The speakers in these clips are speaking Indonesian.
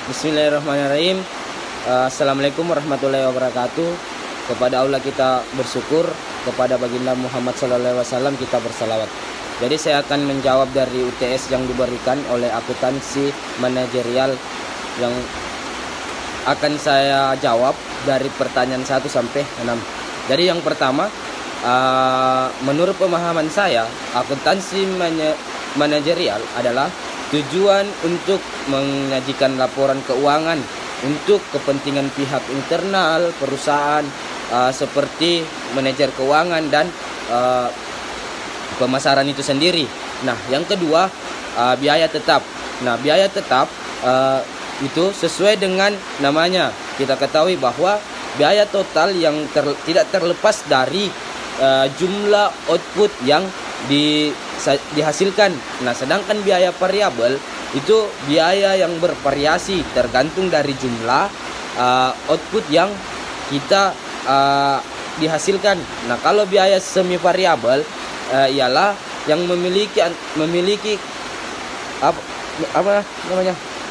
Bismillahirrahmanirrahim. Assalamualaikum warahmatullahi wabarakatuh. Kepada Allah kita bersyukur, kepada baginda Muhammad SAW kita bersalawat. Jadi saya akan menjawab dari UTS yang diberikan oleh akuntansi manajerial, yang akan saya jawab dari pertanyaan 1 sampai 6. Jadi yang pertama, menurut pemahaman saya, akuntansi manajerial adalah tujuan untuk menyajikan laporan keuangan untuk kepentingan pihak internal perusahaan, seperti manajer keuangan dan pemasaran itu sendiri. Nah, yang kedua, biaya tetap. Nah, biaya tetap itu sesuai dengan namanya. Kita ketahui bahwa biaya total yang tidak terlepas dari jumlah output yang dihasilkan. Nah, sedangkan biaya variabel itu biaya yang bervariasi tergantung dari jumlah output yang kita dihasilkan. Nah, kalau biaya semi variabel ialah yang memiliki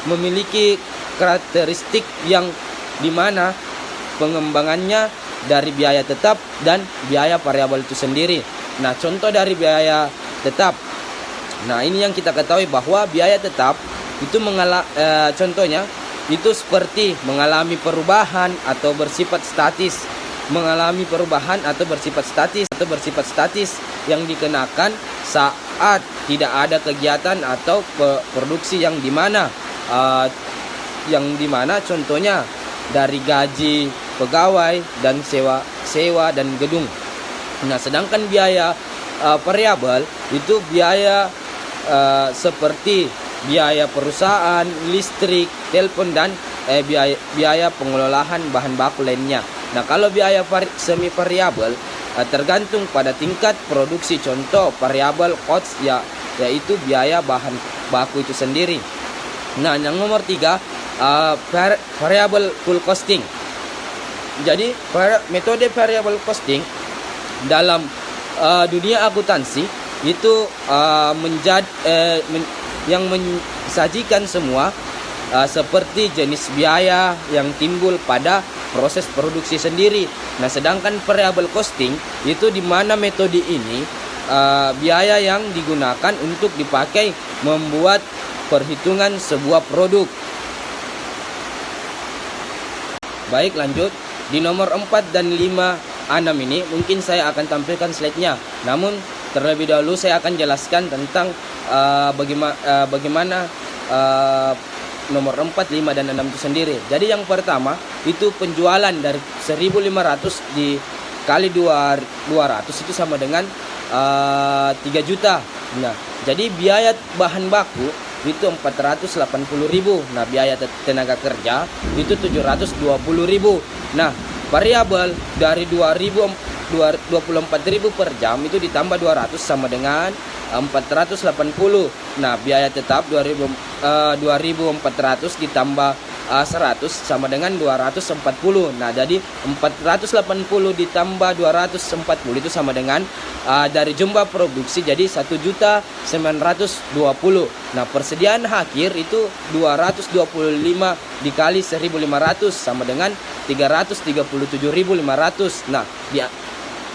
memiliki karakteristik yang dimana pengembangannya dari biaya tetap dan biaya variabel itu sendiri. Nah, contoh dari biaya tetap. Nah, ini yang kita ketahui bahwa biaya tetap itu contohnya itu seperti mengalami perubahan atau bersifat statis. Mengalami perubahan atau bersifat statis yang dikenakan saat tidak ada kegiatan atau produksi yang dimana contohnya dari gaji pegawai dan sewa dan gedung. Nah, sedangkan biaya variabel itu biaya seperti biaya perusahaan, listrik, telepon, dan biaya pengelolaan bahan baku lainnya. Nah, kalau biaya semi variabel tergantung pada tingkat produksi. Contoh variabel cost yaitu biaya bahan baku itu sendiri. Nah, yang nomor 3, variable full costing. Jadi metode variable costing dalam dunia akuntansi itu yang mensajikan semua seperti jenis biaya yang timbul pada proses produksi sendiri. Nah, sedangkan variable costing itu di mana metode ini biaya yang digunakan untuk dipakai membuat perhitungan sebuah produk. Baik, lanjut. Di nomor 4 dan 5 6 ini mungkin saya akan tampilkan slide-nya. Namun terlebih dahulu saya akan jelaskan tentang bagaimana nomor 4, 5 dan 6 itu sendiri. Jadi yang pertama itu penjualan dari 1.500 dikali 200 itu sama dengan 3 juta. Nah, jadi biaya bahan baku itu 480.000. Nah, biaya tenaga kerja itu 720.000. Nah, variabel dari 24.000 per jam itu ditambah 200 sama dengan 480. Nah, biaya tetap 2.400 ditambah 100 sama dengan 240. Nah, jadi 480 ditambah 240 itu sama dengan dari jumlah produksi jadi 1.920. Nah, persediaan akhir itu 225 dikali 1.500 sama dengan 337.500. Nah,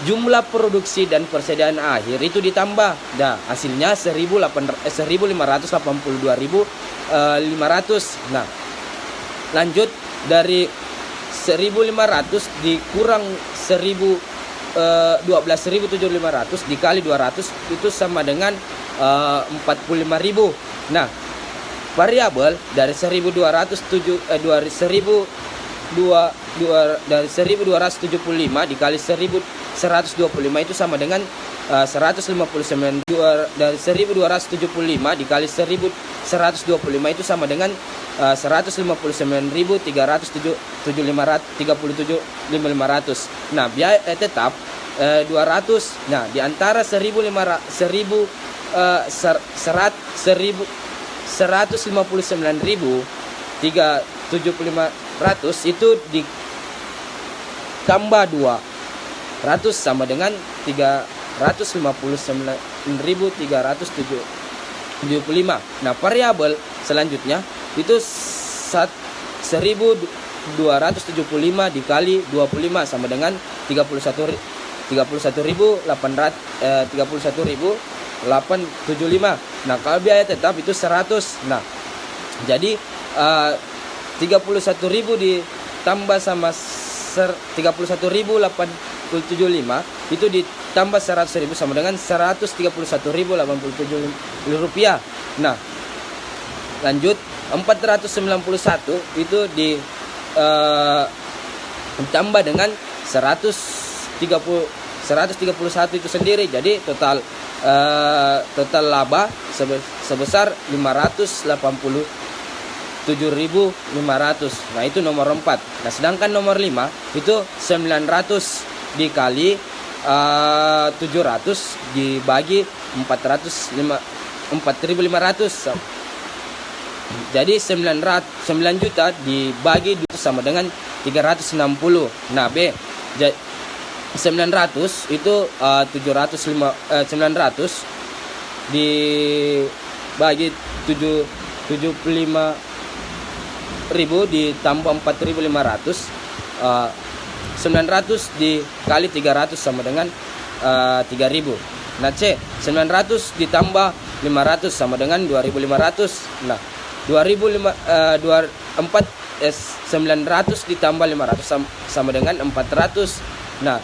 jumlah produksi dan persediaan akhir itu ditambah. Nah, hasilnya 1.582.500. Nah, lanjut dari 1.500 dikurang 12.700 dikali 200 itu sama dengan 45.000. Nah, variabel dari 1.275 dikali 1.125 itu sama dengan 159. Dari 1.275 dikali 1.125 itu sama dengan 159.337.500. Nah, biaya tetap 200. Nah, di antara 159.337.500 itu ditambah 200 sama dengan 359.375. Nah, variabel selanjutnya itu 1275 dikali 25 sama dengan 31.875. Nah, kalau biaya tetap itu 100. Nah, jadi 31.000 ditambah sama 31.875 itu ditambah 100.000 sama dengan 131.087 rupiah. Nah, lanjut 491 itu ditambah dengan 131 itu sendiri. Jadi total laba sebesar 587.500. Nah, itu nomor 4. Nah, sedangkan nomor 5 itu 900 dikali 700 dibagi 4.500. Jadi 9 juta dibagi 2 sama dengan 360. Nah, B 900 itu 900 dibagi 75.000 ditambah 4.500. 900 dikali 300 sama dengan 3.000. Nah, C 900 ditambah 500 sama dengan 2.500. Nah, 900 ditambah 500 sama dengan 400. Nah,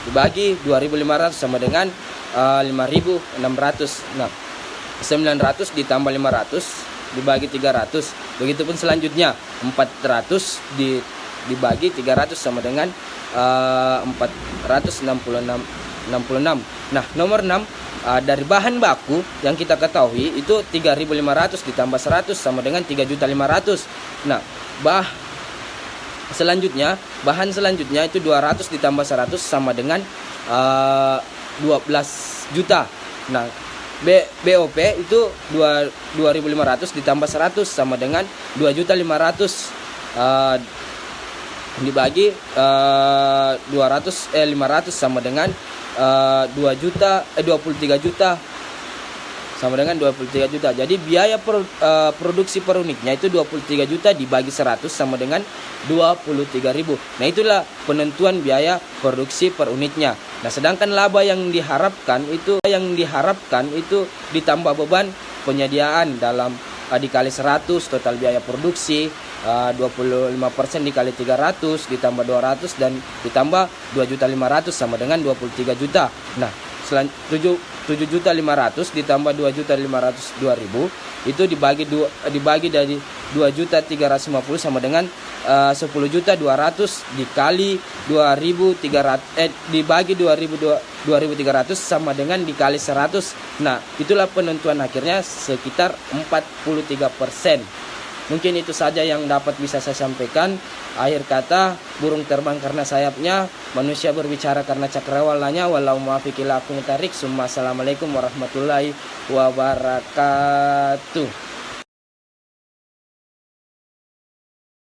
dibagi 2.500 sama dengan 5.600. Nah, 900 ditambah 500 dibagi 300. Begitupun selanjutnya 400 dibagi 300 sama dengan 466. Nah, nomor 6 dari bahan baku yang kita ketahui itu 3.500 ditambah 100 sama dengan 3.500. Nah, bahan selanjutnya itu 200 ditambah 100 sama dengan 12 juta. Nah, BOP itu 2.500 ditambah 100 sama dengan 2.500. Dibagi 500 sama dengan 23 juta sama dengan 23 juta. Jadi biaya produksi per unitnya itu 23 juta dibagi 100 sama dengan 23.000. Nah, itulah penentuan biaya produksi per unitnya. Nah, sedangkan laba yang diharapkan itu ditambah beban penyediaan dalam dikali 100 total biaya produksi, 25% dikali 300 ditambah 200 dan ditambah 2.500 sama dengan 23 juta. Nah, 7.500 ditambah 2.502.000 itu dibagi dari 2.350 sama dengan 10.200 dikali 2.300 dibagi 2.300 sama dengan dikali 100. Nah, itulah penentuan akhirnya sekitar 43%. Mungkin itu saja yang dapat bisa saya sampaikan. Akhir kata, burung terbang karena sayapnya, manusia berbicara karena cakrawalanya. Wallahu muwaffiq ila aqwamit thariq. Assalamualaikum warahmatullahi wabarakatuh.